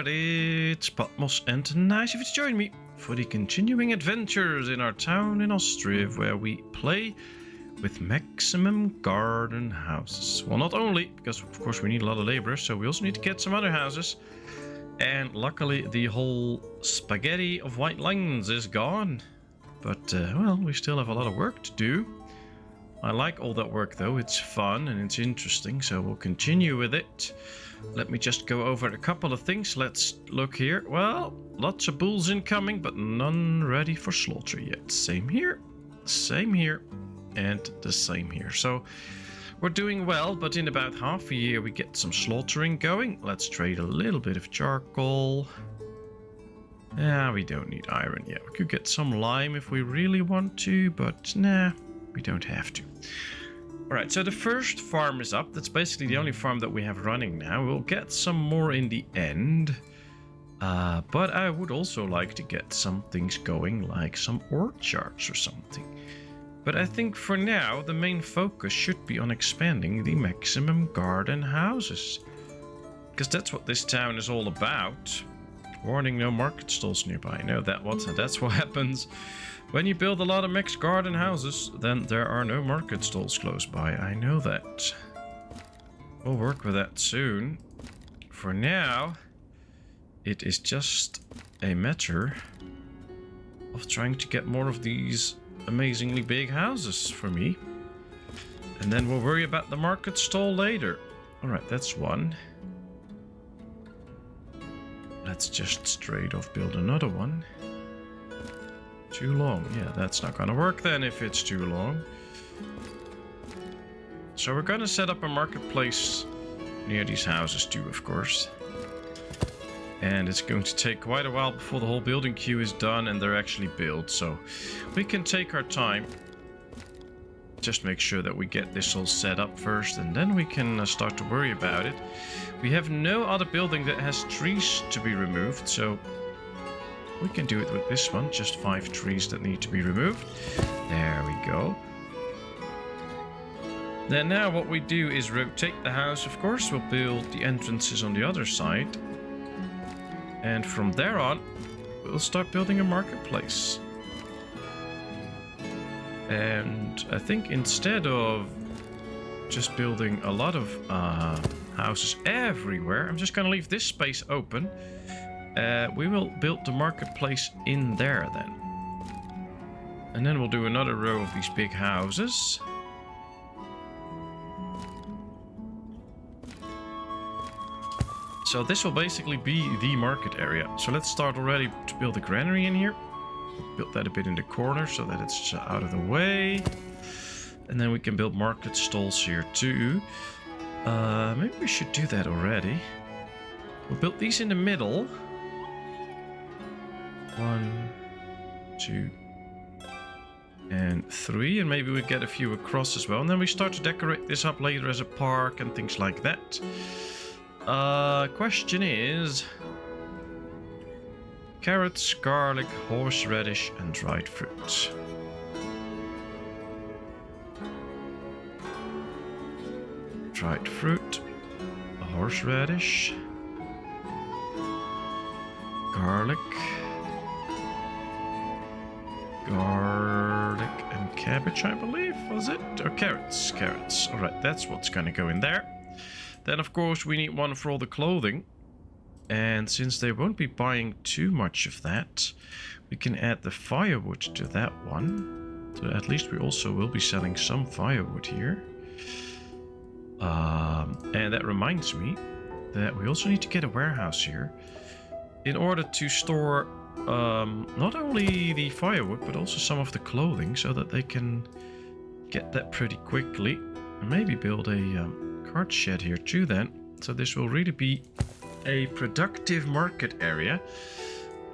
everybody, it's Patmos, and nice of you to join me for the continuing adventures in our town in Ostriv, where we play with maximum garden houses. Well, not only, because of course we need a lot of laborers, so we also need to get some other houses. And luckily the whole spaghetti of white lines is gone. But, well, we still have a lot of work to do. I like all that work though, it's fun and it's interesting, so we'll continue with it. Let me just go over a couple of things. Let's look here. Well, lots of bulls incoming, but none ready for slaughter yet. Same here, and the same here. So we're doing well, but in about half a year we get some slaughtering going. Let's trade a little bit of charcoal. Yeah, we don't need iron yet. We could get some lime if we really want to, but nah, we don't have to. Alright, so the first farm is up. That's basically the only farm that we have running now. We'll get some more in the end. But I would also like to get some things going, like some orchards or something. But I think for now, the main focus should be on expanding the maximum garden houses. Because that's what this town is all about. Warning, no market stalls nearby. No, that's what happens. When you build a lot of mixed garden houses, then there are no market stalls close by. I know that. We'll work with that soon. For now, it is just a matter of trying to get more of these amazingly big houses for me. And then we'll worry about the market stall later. Alright, that's one. Let's just straight off build another one. Too long. Yeah, that's not gonna work then if it's too long. So we're gonna set up a marketplace near these houses too, of course. And it's going to take quite a while before the whole building queue is done and they're actually built. So we can take our time. Just make sure that we get this all set up first, and then we can start to worry about it. We have no other building that has trees to be removed, so we can do it with this one. Just 5 trees that need to be removed. There we go. Then now what we do is rotate the house. Of course, we'll build the entrances on the other side. And from there on, we'll start building a marketplace. And I think instead of just building a lot of houses everywhere, I'm just going to leave this space open. We will build the marketplace in there then. And then we'll do another row of these big houses. So this will basically be the market area. So let's start already to build a granary in here. Build that a bit in the corner so that it's out of the way. And then we can build market stalls here too. Maybe we should do that already. We'll build these in the middle. 1, 2, and 3. And maybe we get a few across as well. And then we start to decorate this up later as a park and things like that. Question is... carrots, garlic, horseradish, and dried fruit. Dried fruit, a horseradish, garlic, and cabbage, I believe, was it? Or carrots, carrots. Alright, that's what's gonna go in there. Then, of course, we need one for all the clothing. And since they won't be buying too much of that, we can add the firewood to that one. So at least we also will be selling some firewood here. And that reminds me that we also need to get a warehouse here in order to store not only the firewood, but also some of the clothing so that they can get that pretty quickly. And maybe build a cart shed here too then. So this will really be a productive market area.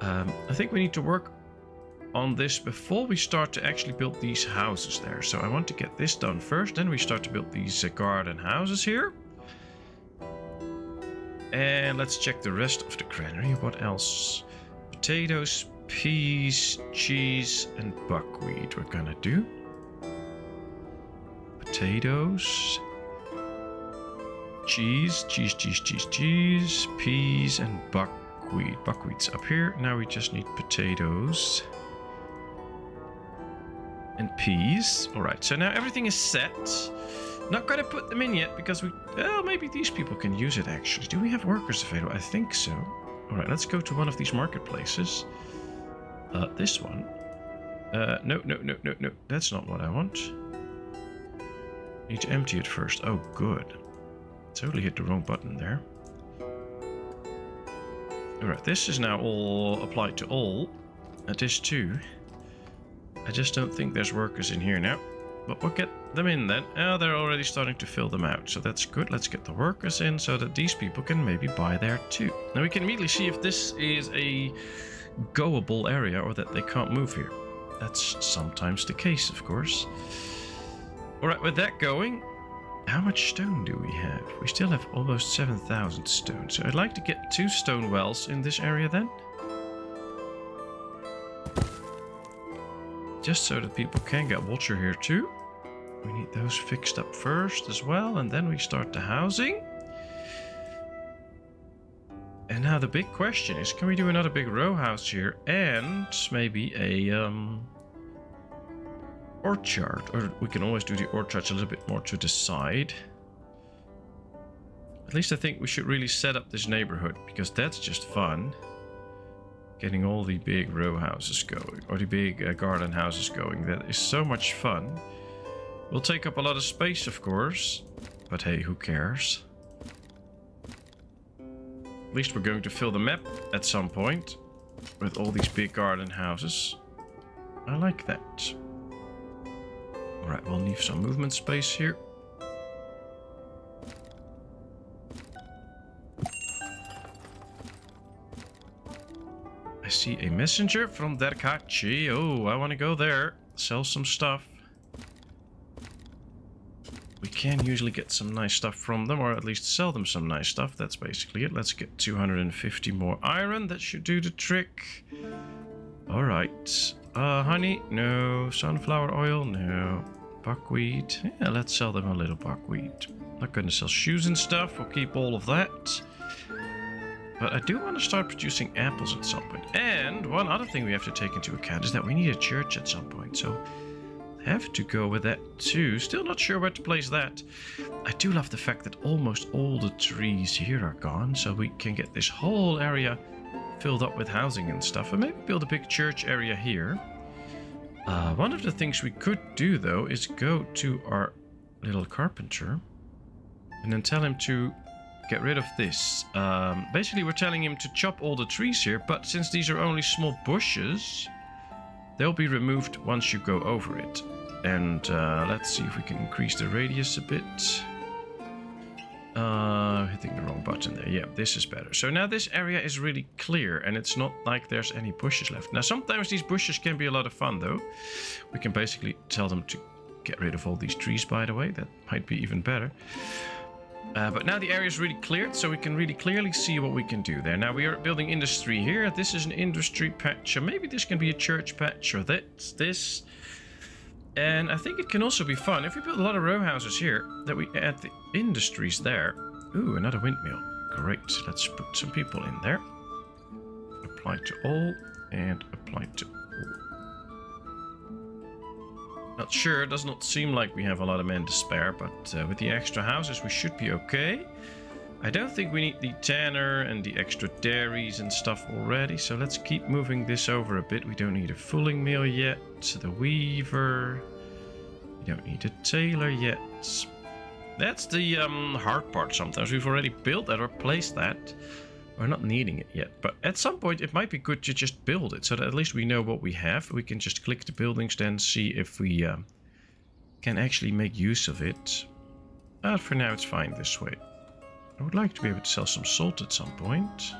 I think we need to work on this before we start to actually build these houses there. So I want to get this done first, then we start to build these garden houses here. And let's check the rest of the granary. What else? Potatoes, peas, cheese, and buckwheat we're gonna do. Potatoes, cheese, peas, and buckwheat. buckwheat. Buckwheat's up here. Now we just need potatoes. And peas. Alright, so now everything is set. Not gonna put them in yet because well, maybe these people can use it actually. Do we have workers available? I think so. Alright, let's go to one of these marketplaces. This one. No. That's not what I want. Need to empty it first. Oh, good. Totally hit the wrong button there. Alright, this is now all applied to all. And this too. I just don't think there's workers in here now. But we'll get them in then. Oh, they're already starting to fill them out. So that's good. Let's get the workers in so that these people can maybe buy there too. Now we can immediately see if this is a goable area or that they can't move here. That's sometimes the case, of course. Alright, with that going, how much stone do we have? We still have almost 7,000 stone. So I'd like to get 2 stone wells in this area then. Just so that people can get water here too. We need those fixed up first as well, and then we start the housing. And now the big question is, can we do another big row house here and maybe a orchard? Or we can always do the orchards a little bit more to the side. At least I think we should really set up this neighborhood, because that's just fun. Getting all the big row houses going, or the big garden houses going. That is so much fun. Will take up a lot of space, of course, but hey, who cares? At least we're going to fill the map at some point with all these big garden houses. I like that. Alright, we'll leave some movement space here. I see a messenger from Derkachi. Oh, I want to go there. Sell some stuff. We can usually get some nice stuff from them, or at least sell them some nice stuff. That's basically it. Let's get 250 more iron. That should do the trick. Alright. Honey? No. Sunflower oil? No. Buckwheat? Yeah, let's sell them a little buckwheat. Not going to sell shoes and stuff. We'll keep all of that. But I do want to start producing apples at some point. And one other thing we have to take into account is that we need a church at some point. So have to go with that too. Still not sure where to place that. I do love the fact that almost all the trees here are gone. So we can get this whole area filled up with housing and stuff. And maybe build a big church area here. One of the things we could do though is go to our little carpenter. And then tell him to get rid of this. Basically we're telling him to chop all the trees here, but since these are only small bushes, they'll be removed once you go over it. And let's see if we can increase the radius a bit. Hitting the wrong button there. Yeah, this is better. So now this area is really clear and it's not like there's any bushes left. Now sometimes these bushes can be a lot of fun though. We can basically tell them to get rid of all these trees, by the way. That might be even better. But now the area is really cleared, so we can really clearly see what we can do there. Now we are building industry here. This is an industry patch, or maybe this can be a church patch, or that's this. And I think it can also be fun if we build a lot of row houses here, that we add the industries there. Ooh, another windmill. Great. Let's put some people in there. Apply to all, and apply to all. Not sure, it does not seem like we have a lot of men to spare, but with the extra houses we should be okay. I don't think we need the tanner and the extra dairies and stuff already, so let's keep moving this over a bit. We don't need a fulling mill yet, the weaver. We don't need a tailor yet. That's the hard part sometimes. We've already built that or placed that. We're not needing it yet, but at some point it might be good to just build it so that at least we know what we have. We can just click the buildings, then see if we can actually make use of it. But for now it's fine this way. I would like to be able to sell some salt at some point.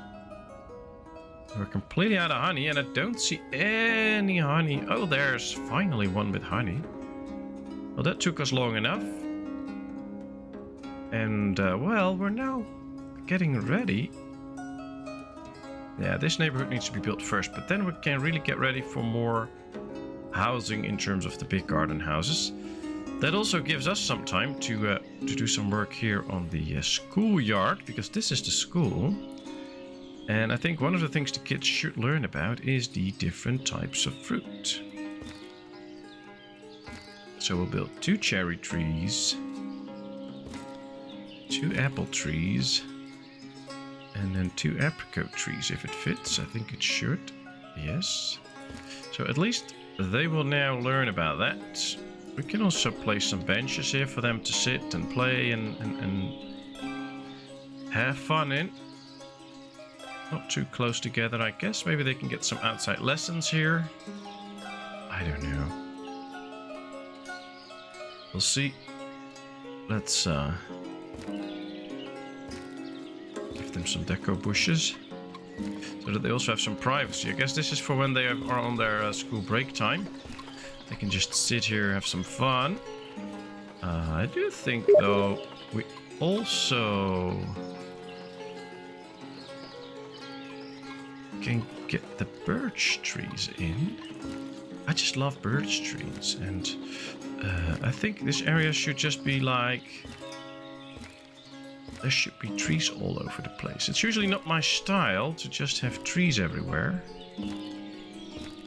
We're completely out of honey and I don't see any honey. Oh, there's finally one with honey. Well, that took us long enough. And well, we're now getting ready. Yeah, this neighborhood needs to be built first, but then we can really get ready for more housing in terms of the big garden houses. That also gives us some time to do some work here on the schoolyard, because this is the school. And I think one of the things the kids should learn about is the different types of fruit. So we'll build 2 cherry trees, 2 apple trees, and then 2 apricot trees if it fits. I think it should. Yes. So at least they will now learn about that. We can also place some benches here for them to sit and play and have fun in. Not too close together, I guess. Maybe they can get some outside lessons here. I don't know. We'll see. Let's give them some deco bushes so that they also have some privacy. I guess this is for when they are on their school break time. They can just sit here, have some fun. I do think, though, we also can get the birch trees in. I just love birch trees, and I think this area should just be like... There should be trees all over the place. It's usually not my style to just have trees everywhere.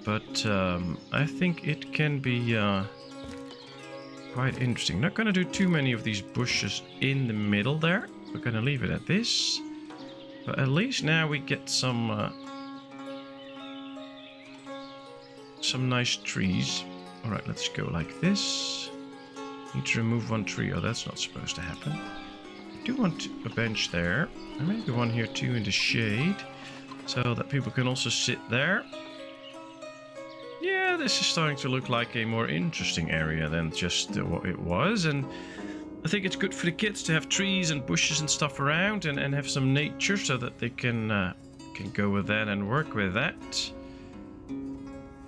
But I think it can be quite interesting. Not going to do too many of these bushes in the middle there. We're going to leave it at this. But at least now we get some nice trees. Alright, let's go like this. Need to remove 1 tree. Oh, that's not supposed to happen. I do want a bench there. And maybe one here too in the shade. So that people can also sit there. Yeah, this is starting to look like a more interesting area than just what it was. And I think it's good for the kids to have trees and bushes and stuff around and have some nature so that they can go with that and work with that.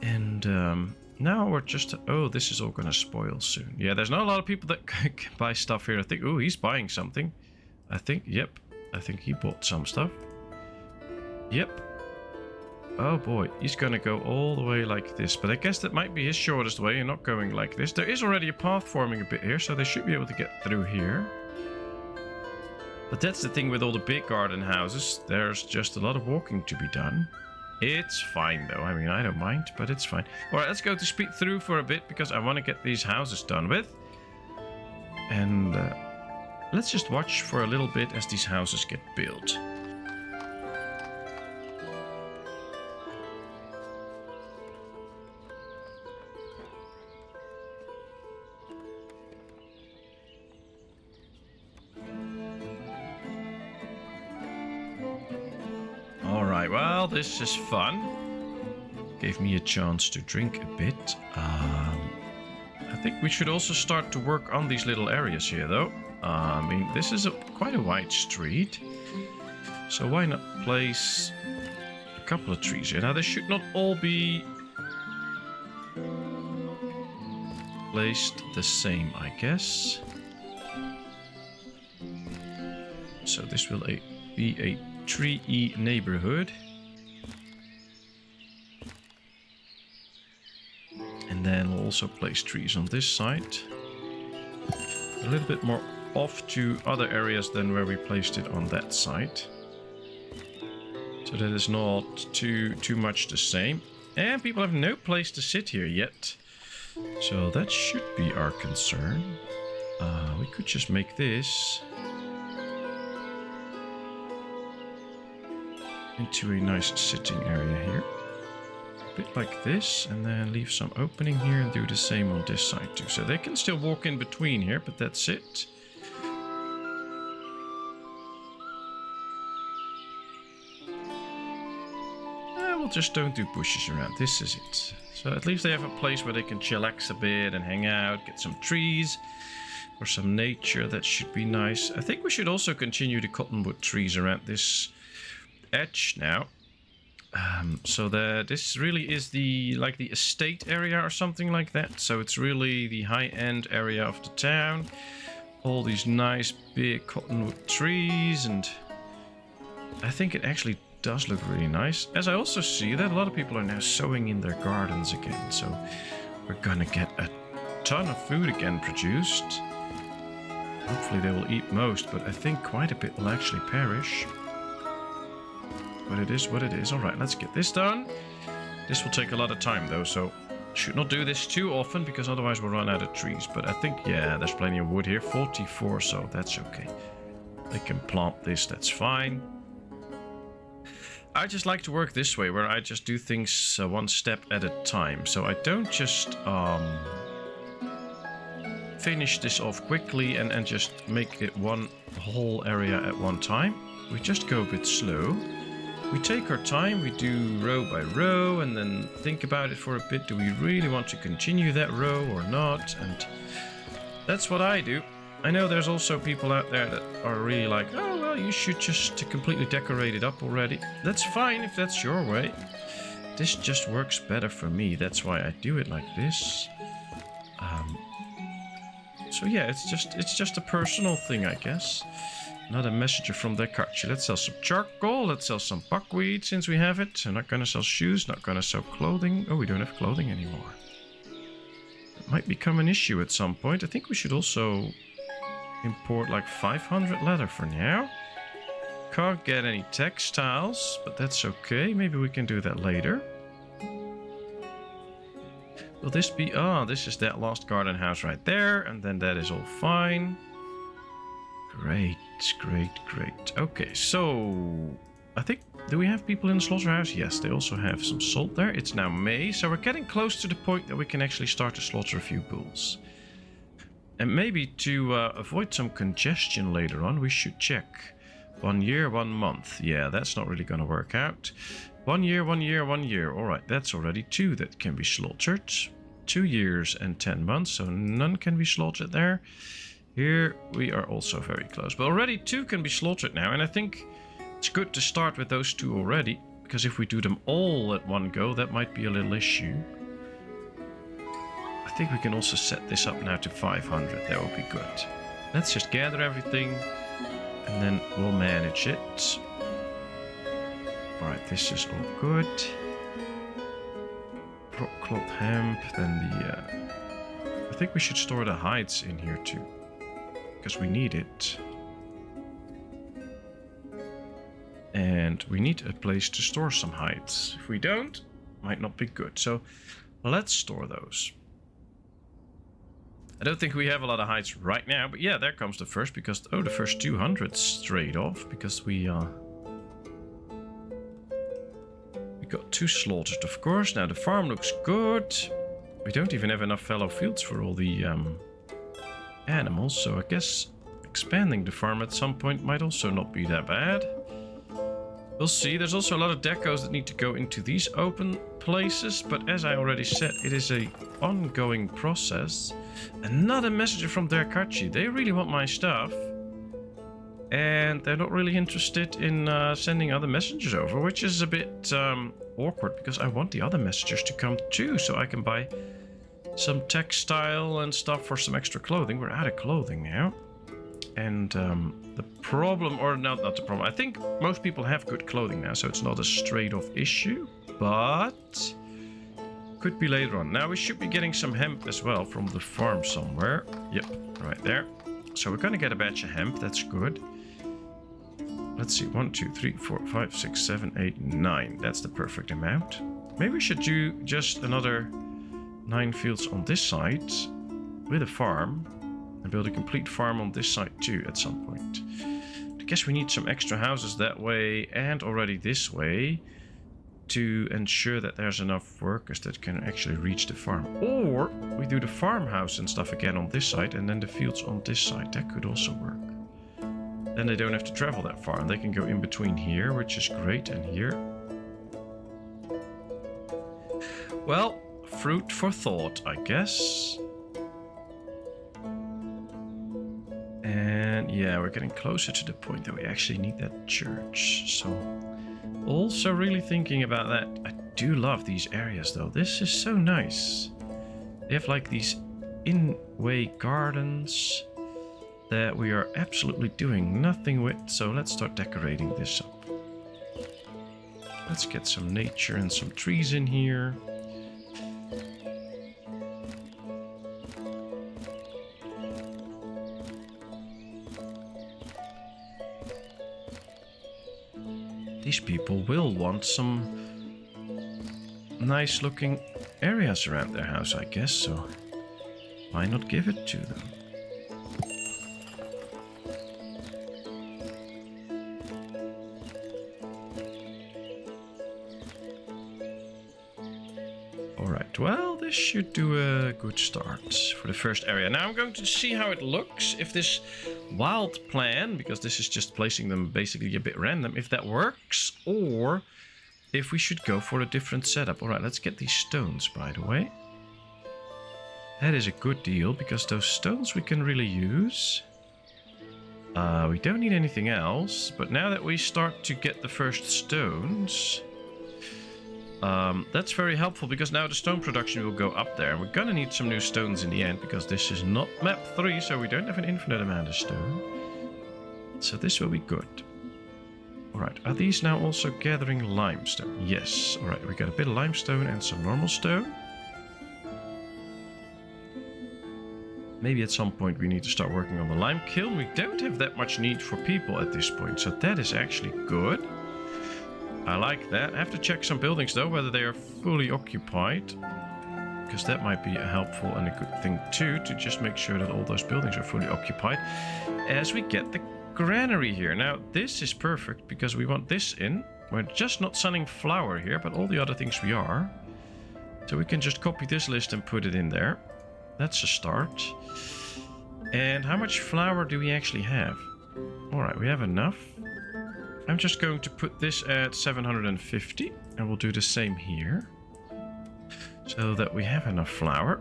And now we're just... Oh, this is all going to spoil soon. Yeah, there's not a lot of people that can buy stuff here. I think... Oh, he's buying something. I think... Yep. I think he bought some stuff. Yep. Oh boy, he's going to go all the way like this. But I guess that might be his shortest way and not going like this. There is already a path forming a bit here, so they should be able to get through here. But that's the thing with all the big garden houses. There's just a lot of walking to be done. It's fine though. I mean, I don't mind, but it's fine. Alright, let's go to speed through for a bit because I want to get these houses done with. And let's just watch for a little bit as these houses get built. Alright, well, this is fun. Gave me a chance to drink a bit. I think we should also start to work on these little areas here, though. I mean, this is quite a wide street. So why not place a couple of trees here? Now, they should not all be placed the same, I guess. So this will be a tree-y neighborhood. And then we'll also place trees on this side. A little bit more off to other areas than where we placed it on that side. So that is not too much the same. And people have no place to sit here yet. So that should be our concern. We could just make this into a nice sitting area here. A bit like this, and then leave some opening here and do the same on this side too. So they can still walk in between here, but that's it. We'll just don't do bushes around. This is it. So at least they have a place where they can chillax a bit and hang out, get some trees or some nature. That should be nice. I think we should also continue the cottonwood trees around this edge now, so that this really is the estate area or something like that. So it's really the high-end area of the town. All these nice big cottonwood trees, and I think it actually does look really nice. As I also see that a lot of people are now sowing in their gardens again, so we're gonna get a ton of food again produced. Hopefully they will eat most, but I think quite a bit will actually perish. but it is what it is. Alright, let's get this done. This will take a lot of time though, so should not do this too often because otherwise we'll run out of trees. But I think, yeah, there's plenty of wood here. 44, so that's okay. They can plant this, that's fine. I just like to work this way, where I just do things one step at a time. So I don't just finish this off quickly and just make it one whole area at one time. We just go a bit slow. We take our time, we do row by row, and then think about it for a bit. Do we really want to continue that row or not? And that's what I do. I know there's also people out there that are really like, oh, well, you should just completely decorate it up already. That's fine if that's your way. This just works better for me. That's why I do it like this. So yeah, it's just a personal thing, I guess. Another messenger from the Karchi. Let's sell some charcoal. Let's sell some buckwheat since we have it. I'm not going to sell shoes. Not going to sell clothing. Oh, we don't have clothing anymore. It might become an issue at some point. I think we should also import like 500 leather for now. Can't get any textiles, but that's okay. Maybe we can do that later. Will this be... Ah, this is that lost garden house right there. And then that is all fine. Great, great, great. Okay, so I think, do we have people in the slaughterhouse? Yes, they also have some salt there. It's now May, so we're getting close to the point that we can actually start to slaughter a few bulls. And maybe to avoid some congestion later on, we should check 1 year, 1 month. Yeah, that's not really going to work out. 1 year, 1 year, 1 year. All right, that's already 2 that can be slaughtered. 2 years and 10 months, so none can be slaughtered there. Here we are also very close, but already 2 can be slaughtered now, and I think it's good to start with those 2 already, because if we do them all at one go, that might be a little issue. I think we can also set this up now to 500, that would be good. Let's just gather everything, and then we'll manage it. Alright, this is all good. Cloth hemp, then the... I think we should store the hides in here too. Because we need it. And we need a place to store some hides. If we don't, might not be good. So let's store those. I don't think we have a lot of hides right now, but yeah, there comes the first, because oh, the first 200 straight off, because we got 2 slaughtered, of course. Now the farm looks good. We don't even have enough fallow fields for all the animals, so I guess expanding the farm at some point might also not be that bad. We'll see. There's also a lot of decos that need to go into these open places, but as I already said, it is a ongoing process. Another messenger from their Karchi. They really want my stuff, and they're not really interested in sending other messengers over, which is a bit awkward, because I want the other messengers to come too, so I can buy some textile and stuff for some extra clothing. We're out of clothing now. And the problem, or not the problem, I think most people have good clothing now, so it's not a straight off issue, but could be later on. Now we should be getting some hemp as well from the farm somewhere. Yep, right there. So we're gonna get a batch of hemp, that's good. Let's see, 1, 2, 3, 4, 5, 6, 7, 8, 9. That's the perfect amount. Maybe we should do just another 9 fields on this side with a farm, and build a complete farm on this side too at some point. I guess we need some extra houses that way and already this way to ensure that there's enough workers that can actually reach the farm. Or we do the farmhouse and stuff again on this side, and then the fields on this side. That could also work. Then they don't have to travel that far, and they can go in between here, which is great, and here. Well, fruit for thought, I guess. And yeah, we're getting closer to the point that we actually need that church. So also really thinking about that. I do love these areas though. This is so nice. They have like these in-way gardens that we are absolutely doing nothing with. So let's start decorating this up. Let's get some nature and some trees in here. these people will want some nice looking areas around their house, I guess, so why not give it to them? Alright, well, this should do a good start for the first area. Now I'm going to see how it looks, if this wild plan, because this is just placing them basically a bit random, if that works, or if we should go for a different setup. Alright, let's get these stones, by the way. That is a good deal, because those stones we can really use. We don't need anything else, but now that we start to get the first stones, that's very helpful, because now the stone production will go up there. We're gonna need some new stones in the end, because this is not map 3, so we don't have an infinite amount of stone. So this will be good. Alright, are these now also gathering limestone? Yes. Alright, we got a bit of limestone and some normal stone. Maybe at some point we need to start working on the lime kiln. We don't have that much need for people at this point, so that is actually good. I like that. I have to check some buildings though, whether they are fully occupied, because that might be a helpful and a good thing too, to just make sure that all those buildings are fully occupied as we get the granary here. Now this is perfect because we want this in. We're just not selling flour here, but all the other things we are. So we can just copy this list and put it in there. That's a start. And how much flour do we actually have? Alright, we have enough. I'm just going to put this at 750, and we'll do the same here, so that we have enough flour.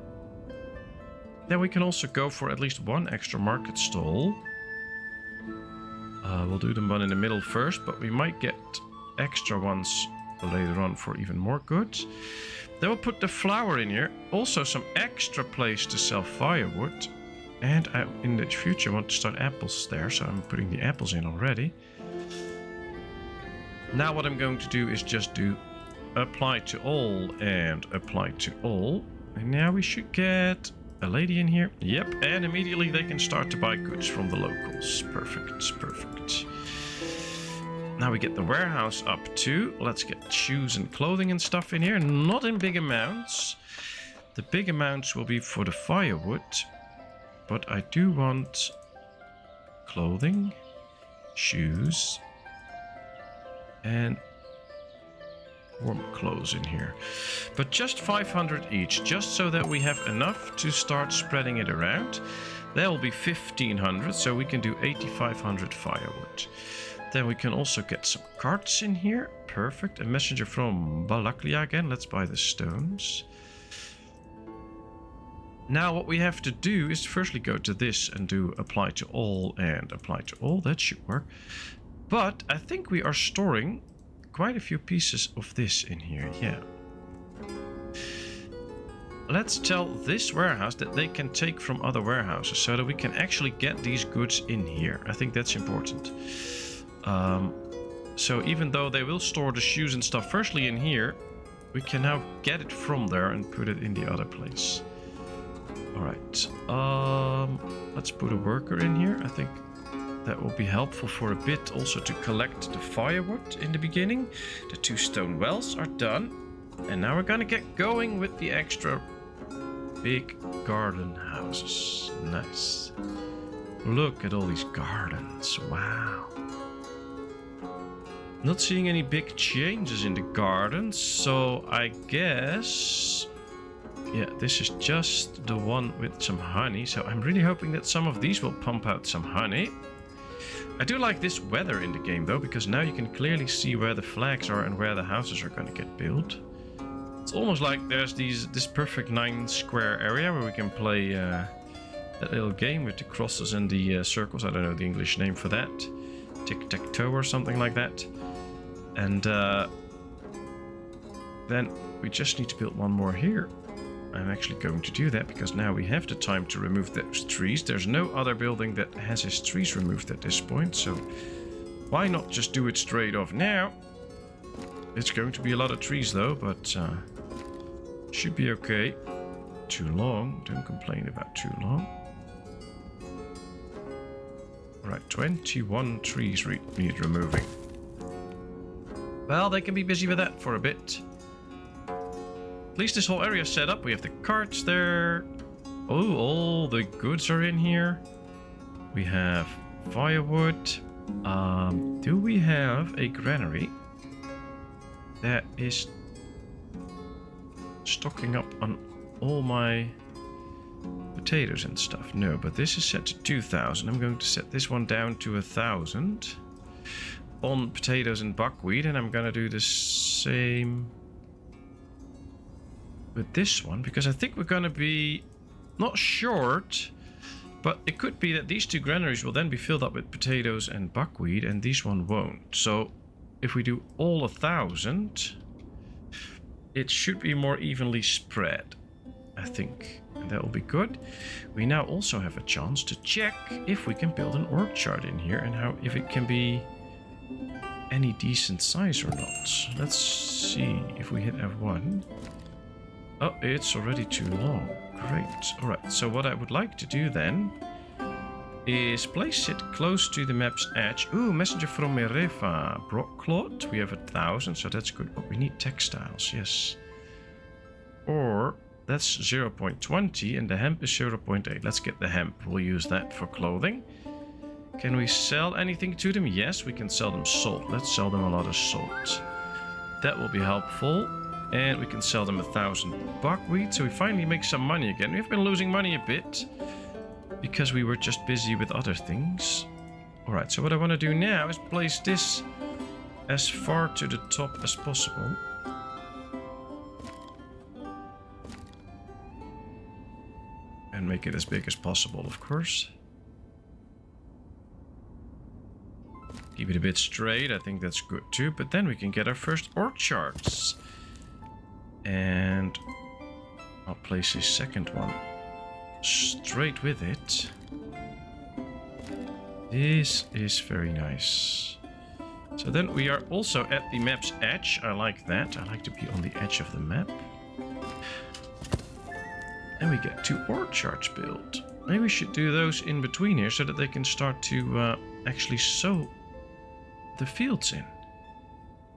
Then we can also go for at least one extra market stall. We'll do them one in the middle first, but we might get extra ones later on for even more goods. Then we'll put the flour in here. Also some extra place to sell firewood. And I, in the future, want to start apples there, so I'm putting the apples in already. Now what I'm going to do is just do apply to all and apply to all. And now we should get a lady in here. Yep, and immediately they can start to buy goods from the locals. Perfect, perfect. Now we get the warehouse up too. Let's get shoes and clothing and stuff in here. Not in big amounts. The big amounts will be for the firewood. But I do want clothing, shoes, and warm clothes in here. But just 500 each, just so that we have enough to start spreading it around. That will be 1500, so we can do 8500 firewood. Then we can also get some carts in here. Perfect. A messenger from Balaklia again. Let's buy the stones. Now what we have to do is firstly go to this and do apply to all and apply to all. That should work. But I think we are storing quite a few pieces of this in here. Yeah. Let's tell this warehouse that they can take from other warehouses so that we can actually get these goods in here. I think that's important. So even though they will store the shoes and stuff firstly in here, we can now get it from there and put it in the other place. Alright, let's put a worker in here. I think that will be helpful for a bit also to collect the firewood in the beginning. The 2 stone wells are done. And now we're gonna get going with the extra big garden houses. Nice. Look at all these gardens. Wow. Not seeing any big changes in the gardens, so I guess... yeah, this is just the one with some honey, so I'm really hoping that some of these will pump out some honey. I do like this weather in the game though, because now you can clearly see where the flags are and where the houses are going to get built. It's almost like there's this perfect 9 square area where we can play that little game with the crosses and the circles. I don't know the English name for that. Tic-tac-toe or something like that. And then we just need to build one more here. I'm actually going to do that because now we have the time to remove those trees. There's no other building that has its trees removed at this point, so why not just do it straight off now? It's going to be a lot of trees though, but should be okay. Too long, don't complain about too long. Alright, 21 trees need removing. Well, they can be busy with that for a bit. At least this whole area is set up. We have the carts there. Oh, all the goods are in here. We have firewood. Do we have a granary that is stocking up on all my potatoes and stuff? No, but this is set to 2,000. I'm going to set this one down to 1,000 on potatoes and buckwheat, and I'm gonna do the same with this one, because I think we're gonna be not short, but it could be that these two granaries will then be filled up with potatoes and buckwheat, and these one won't. So if we do all 1,000, it should be more evenly spread, I think. And that will be good. We now also have a chance to check if we can build an orchard in here, and how, if it can be any decent size or not. Let's see if we hit F1. Oh, it's already too long. Great. Alright, so what I would like to do then is place it close to the map's edge. Ooh, messenger from Merefa. Brockcloth. We have 1,000, so that's good. But we need textiles, yes. Or that's 0.20 and the hemp is 0.8. Let's get the hemp. We'll use that for clothing. Can we sell anything to them? Yes, we can sell them salt. Let's sell them a lot of salt. That will be helpful. And we can sell them 1,000 buckwheat. So we finally make some money again. We've been losing money a bit because we were just busy with other things. Alright, so what I want to do now is place this as far to the top as possible. And make it as big as possible, of course. Keep it a bit straight, I think that's good too. But then we can get our first orchards. And I'll place a second one straight with it. This is very nice. So then we are also at the map's edge. I like that. I like to be on the edge of the map. And we get 2 orchards built. Maybe we should do those in between here so that they can start to actually sow the fields in.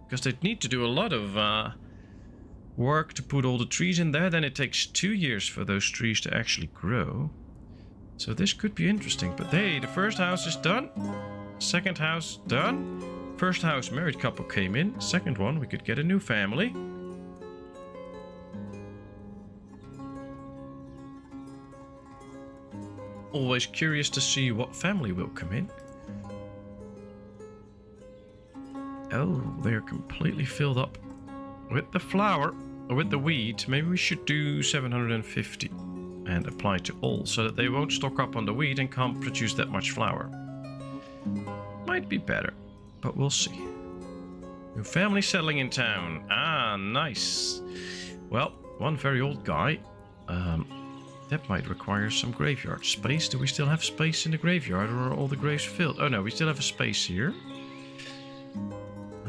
Because they need to do a lot of work to put all the trees in there. Then it takes 2 years for those trees to actually grow. So this could be interesting. But hey, the first house is done. Second house done. First house, married couple came in. Second one, we could get a new family. Always curious to see what family will come in. Oh, they're completely filled up with the flour, or with the wheat. Maybe we should do 750 and apply to all, so that they won't stock up on the wheat and can't produce that much flour. Might be better, but we'll see. New family settling in town. Ah, nice. Well, one very old guy. That might require some graveyard space. Do we still have space in the graveyard, or are all the graves filled? Oh no, we still have a space here.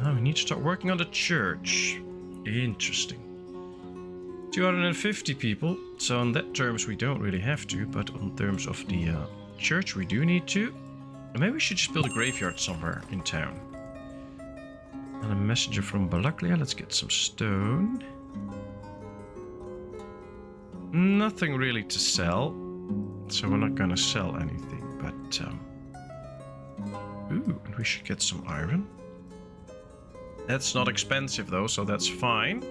Oh, we need to start working on the church. Interesting. 250 people. So on that terms we don't really have to, but on terms of the church we do need to. And maybe we should just build a graveyard somewhere in town. And a messenger from Balaklia. Let's get some stone. Nothing really to sell, so we're not gonna sell anything, but ooh, and we should get some iron. That's not expensive though, so that's fine.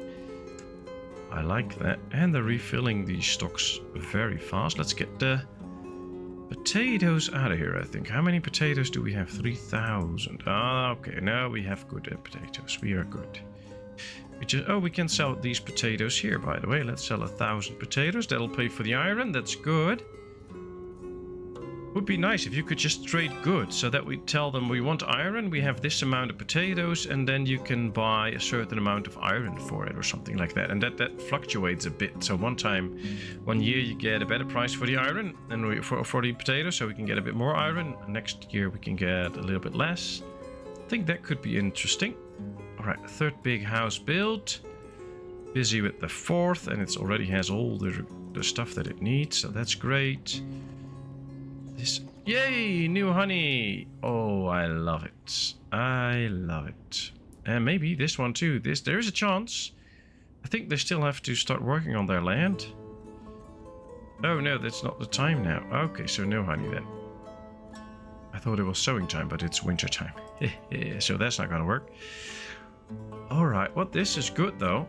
I like that. And they're refilling these stocks very fast. Let's get the potatoes out of here, I think. How many potatoes do we have? 3,000. Ah, okay, now we have good potatoes. We are good. We can sell these potatoes here, by the way. Let's sell 1,000 potatoes. That'll pay for the iron. That's good. Would be nice if you could just trade goods, so that we tell them we want iron, we have this amount of potatoes, and then you can buy a certain amount of iron for it or something like that. And that fluctuates a bit. So one year you get a better price for the iron and for the potatoes, so we can get a bit more iron. Next year we can get a little bit less. I think that could be interesting. Alright, third big house built. Busy with the fourth, and it already has all the stuff that it needs, so that's great. Yay, new honey. Oh, I love it. I love it. And maybe this one too. There is a chance. I think they still have to start working on their land. Oh no, that's not the time now. Okay, so no honey then. I thought it was sowing time, but it's winter time. So that's not gonna work. Alright, well this is good though.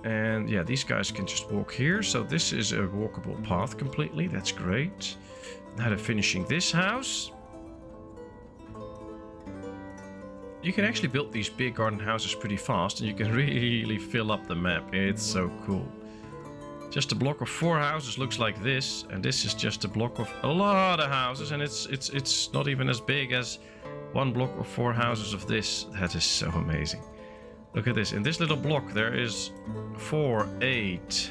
And yeah, these guys can just walk here. So this is a walkable path completely. That's great. Now they're finishing this house. You can actually build these big garden houses pretty fast, and you can really fill up the map. It's so cool. Just a block of 4 houses looks like this, and this is just a block of a lot of houses, and it's not even as big as one block of 4 houses of this. That is so amazing. Look at this. In this little block there is 4, 8,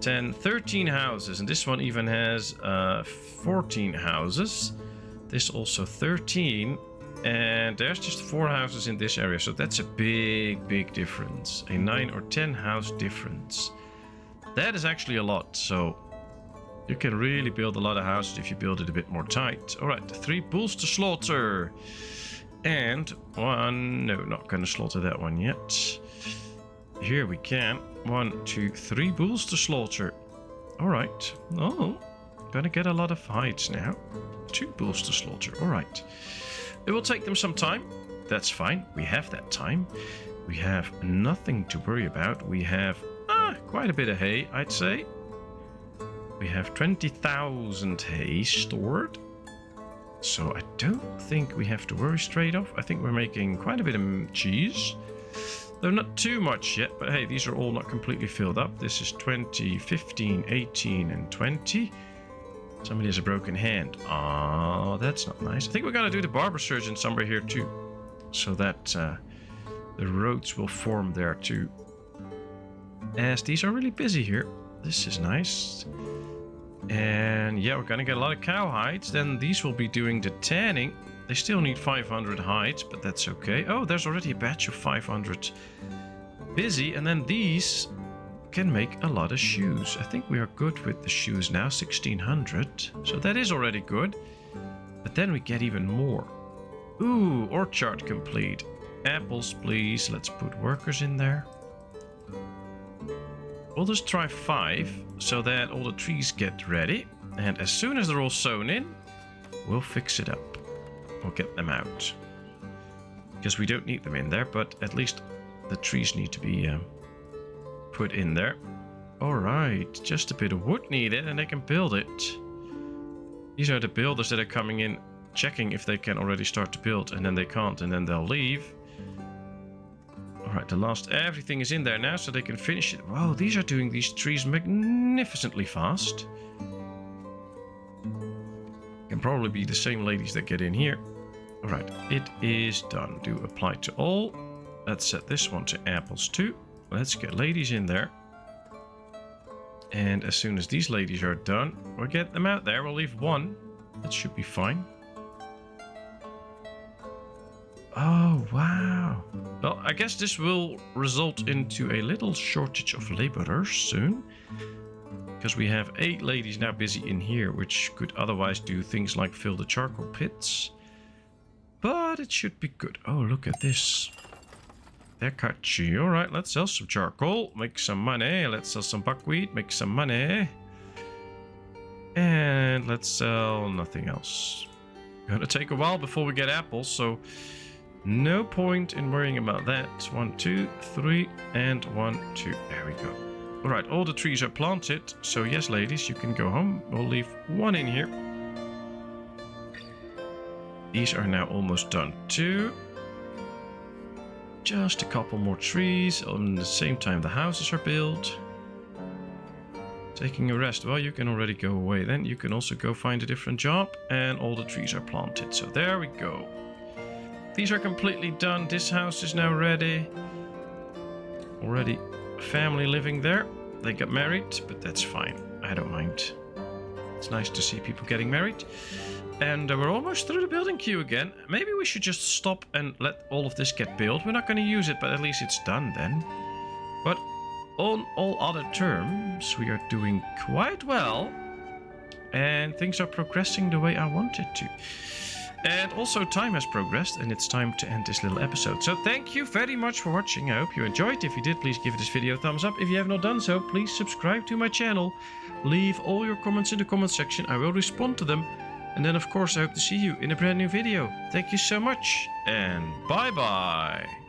10, 13 houses, and this one even has 14 houses. This also 13. And there's just 4 houses in this area, so that's a big difference. A 9 or 10 house difference. That is actually a lot, so you can really build a lot of houses if you build it a bit more tight. Alright, 3 bulls to slaughter. And 1, no, not gonna slaughter that one yet. Here we can. 1, 2, 3 bulls to slaughter. Alright, oh, gonna get a lot of hides now. 2 bulls to slaughter, alright. It will take them some time. That's fine. We have that time. We have nothing to worry about. We have quite a bit of hay, I'd say. We have 20,000 hay stored. So I don't think we have to worry straight off. I think we're making quite a bit of cheese. Though not too much yet, but hey, these are all not completely filled up. This is 20, 15, 18, and 20. Somebody has a broken hand. Oh, that's not nice. I think we're gonna do the barber surgeon somewhere here too, so that the roads will form there too. As these are really busy here. This is nice. And yeah, we're gonna get a lot of cow hides. Then these will be doing the tanning. They still need 500 hides, but that's okay. Oh, there's already a batch of 500 busy, and then these can make a lot of shoes. I think we are good with the shoes now, 1600. So that is already good. But then we get even more. Ooh, orchard complete. Apples, please. Let's put workers in there. We'll just try 5 so that all the trees get ready. And as soon as they're all sewn in, we'll fix it up. We'll get them out. Because we don't need them in there, but at least the trees need to be put in there. Alright, just a bit of wood needed and they can build it. These are the builders that are coming in, checking if they can already start to build, and then they can't, and then they'll leave. Alright, everything is in there now, so they can finish it. Wow, these are doing these trees magnificently fast. Can probably be the same ladies that get in here. Alright, it is done. Do apply to all. Let's set this one to apples too. Let's get ladies in there. And as soon as these ladies are done, we'll get them out there. We'll leave 1. That should be fine. Oh, wow. Well, I guess this will result into a little shortage of laborers soon. Because we have 8 ladies now busy in here, which could otherwise do things like fill the charcoal pits. But it should be good. Oh, look at this. Dekachi. Alright, let's sell some charcoal, make some money. Let's sell some buckwheat, make some money. And let's sell nothing else. Gonna take a while before we get apples, so no point in worrying about that. 1, 2, 3, and 1, 2. There we go. Alright, all the trees are planted, so yes, ladies, you can go home. We'll leave 1 in here. These are now almost done too. Just a couple more trees. At the same time the houses are built. Taking a rest. Well, you can already go away then. You can also go find a different job. And all the trees are planted. So there we go. These are completely done. This house is now ready. Already family living there. They got married, but that's fine. I don't mind. It's nice to see people getting married. And we're almost through the building queue again. Maybe we should just stop and let all of this get built. We're not going to use it, but at least it's done then. But on all other terms, we are doing quite well. And things are progressing the way I wanted to. And also time has progressed and it's time to end this little episode. So thank you very much for watching. I hope you enjoyed. If you did, please give this video a thumbs up. If you have not done so, please subscribe to my channel. Leave all your comments in the comment section. I will respond to them. And then of course I hope to see you in a brand new video. Thank you so much and bye bye.